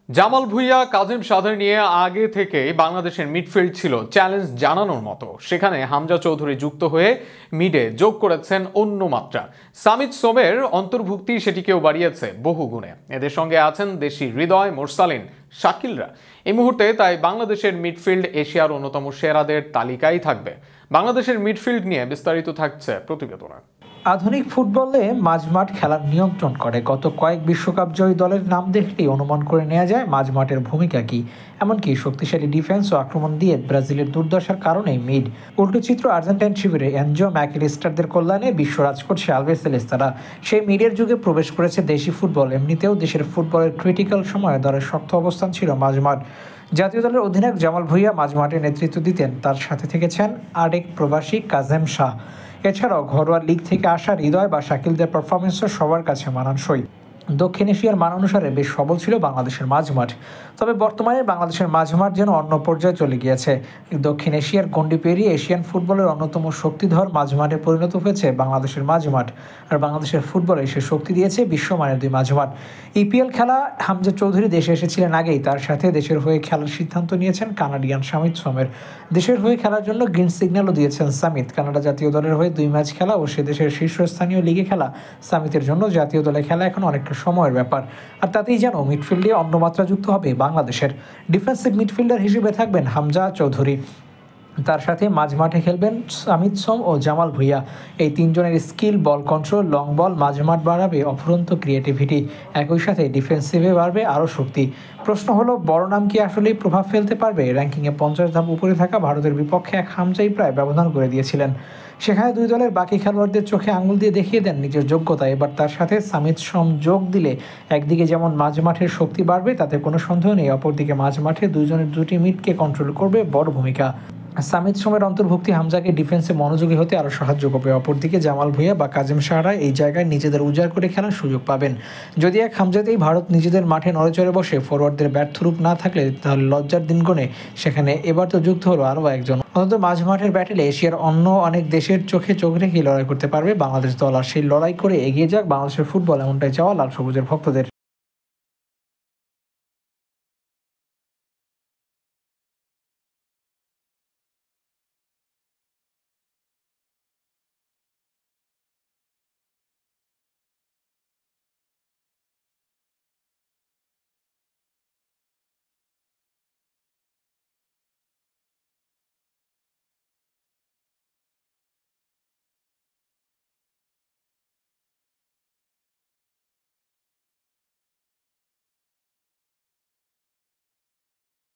জামাল ভুঁইয়া কাজিম সাদের নিয়ে আগে থেকেই বাংলাদেশের মিডফিল্ড ছিল চ্যালেঞ্জ জানানোর মতো। সেখানে হামজা চৌধুরী যুক্ত হয়ে মিডে যোগ করেছেন অন্য মাত্রা। সামিদ সোমের অন্তর্ভুক্তি সেটিকেও বাড়িয়েছে বহু গুণে। এদের সঙ্গে আছেন দেশি হৃদয়, মোরসালিন, শাকিলরা। এই মুহূর্তে তাই বাংলাদেশের মিডফিল্ড এশিয়ার অন্যতম সেরাদের তালিকায় থাকবে। বাংলাদেশের মিডফিল্ড নিয়ে বিস্তারিত থাকছে প্রতিবেদনে। আধুনিক ফুটবলে মাঝমাঠ খেলার নিয়ন্ত্রণ করে গত কয়েক বিশ্বকাপ জয়ী দলের নাম দেখলেই অনুমান করে নেওয়া যায় মাঝমাঠের ভূমিকা কি। এমনকি শক্তিশালী ডিফেন্স ও আক্রমণ দিয়ে ব্রাজিলের দুর্দশার কারণেই মিড। উল্টো চিত্র আর্জেন্টাইন শিবিরে এনজো ম্যাকলিস্টারদের কল্যাণে বিশ্বরাজ করছে আলভেসেলেস্তারা। সেই মিডের যুগে প্রবেশ করেছে দেশি ফুটবল। এমনিতেও দেশের ফুটবলের ক্রিটিক্যাল সময়ে দলের শক্ত অবস্থান ছিল মাঝমাঠ। জাতীয় দলের অধিনায়ক জামাল ভুঁইয়া মাঝমাঠে নেতৃত্ব দিতেন। তার সাথে থেকেছেন আরেক প্রবাসী কাজেম শাহ। এছাড়াও ঘরোয়া লিগ থেকে আসা হৃদয় বা শাকিলদের পারফরমেন্সও সবার কাছে মানানসই। দক্ষিণ এশিয়ার মান অনুসারে বেশ সবল ছিল বাংলাদেশের মাঝমাঠ। তবে বর্তমানে বাংলাদেশের মাঝমাঠ যেন অন্য পর্যায়ে চলে গিয়েছে। দক্ষিণ এশিয়ার গণ্ডি পেরিয়ে এশিয়ান ফুটবলের অন্যতম শক্তিধর মাঝমাঠে পরিণত হয়েছে বাংলাদেশের মাঝমাঠ। আর বাংলাদেশের ফুটবলে সে শক্তি দিয়েছে বিশ্বমানের দুই মাঝমাঠ। ইপিএল খেলা হামজা চৌধুরী দেশে এসেছিলেন আগেই। তার সাথে দেশের হয়ে খেলার সিদ্ধান্ত নিয়েছেন কানাডিয়ান সামিদ সোমের। দেশের হয়ে খেলার জন্য গ্রিন সিগন্যালও দিয়েছেন সামিদ। কানাডা জাতীয় দলের হয়ে 2 ম্যাচ খেলা ও সে দেশের শীর্ষস্থানীয় লিগে খেলা সামিদের জন্য জাতীয় দলে খেলা এখন অনেকটা সময়ের ব্যাপার। আর তাতেই যেন মিডফিল্ডে অন্য মাত্রা যুক্ত হবে বাংলাদেশের। ডিফেন্সিভ মিডফিল্ডার হিসেবে থাকবেন হামজা চৌধুরী। তার সাথে মাঝমাঠে খেলবেন সামিদ সোম ও জামাল ভুঁইয়া। এই তিনজনের skill, ball control, long ball মাঝমাঠ বাড়াবে অফুরন্ত ক্রিয়েটিভিটি। একই সাথে ডিফেন্সিভে বাড়বে আরও শক্তি। প্রশ্ন হলো, বড় নাম কি আসলেই প্রভাব ফেলতে পারবে? র্যাঙ্কিংয়ে 50 ধাপ উপরে থাকা ভারতের বিপক্ষে এক হামজাই প্রায় ব্যবধান করে দিয়েছিলেন। সেখানে দুই দলের বাকি খেলোয়াড়দের চোখে আঙুল দিয়ে দেখিয়ে দেন নিজের যোগ্যতা। এবার তার সাথে সামিদ সোম যোগ দিলে একদিকে যেমন মাঝমাঠের শক্তি বাড়বে, তাতে কোনো সন্দেহ নেই, অপরদিকে মাঝমাঠে দুজনের দুটি মিডকে কন্ট্রোল করবে বড় ভূমিকা। সামিদ সোমের অন্তর্ভুক্তি হামজাকে ডিফেন্সে মনোযোগী হতে আরও সাহায্য করবে। অপরদিকে জামাল ভুঁইয়া বা কাজিম শাহরা এই জায়গায় নিজেদের উজাড় করে খেলার সুযোগ পাবেন। যদি এক হামজাতেই ভারত নিজেদের মাঠে নড়েচড়ে বসে ফরওয়ার্ডদের ব্যর্থরূপ না থাকলে তাহলে লজ্জার দিন গণে সেখানে এবার তো যুক্ত হলো আরও একজন। অন্তত মাঝমাঠের ব্যাটেলে এশিয়ার অন্য অনেক দেশের চোখে চোখ রেখেই লড়াই করতে পারবে বাংলাদেশ দল। আর সেই লড়াই করে এগিয়ে যাক বাংলাদেশের ফুটবল, এমনটাই চাওয়া লাল সবুজের ভক্তদের।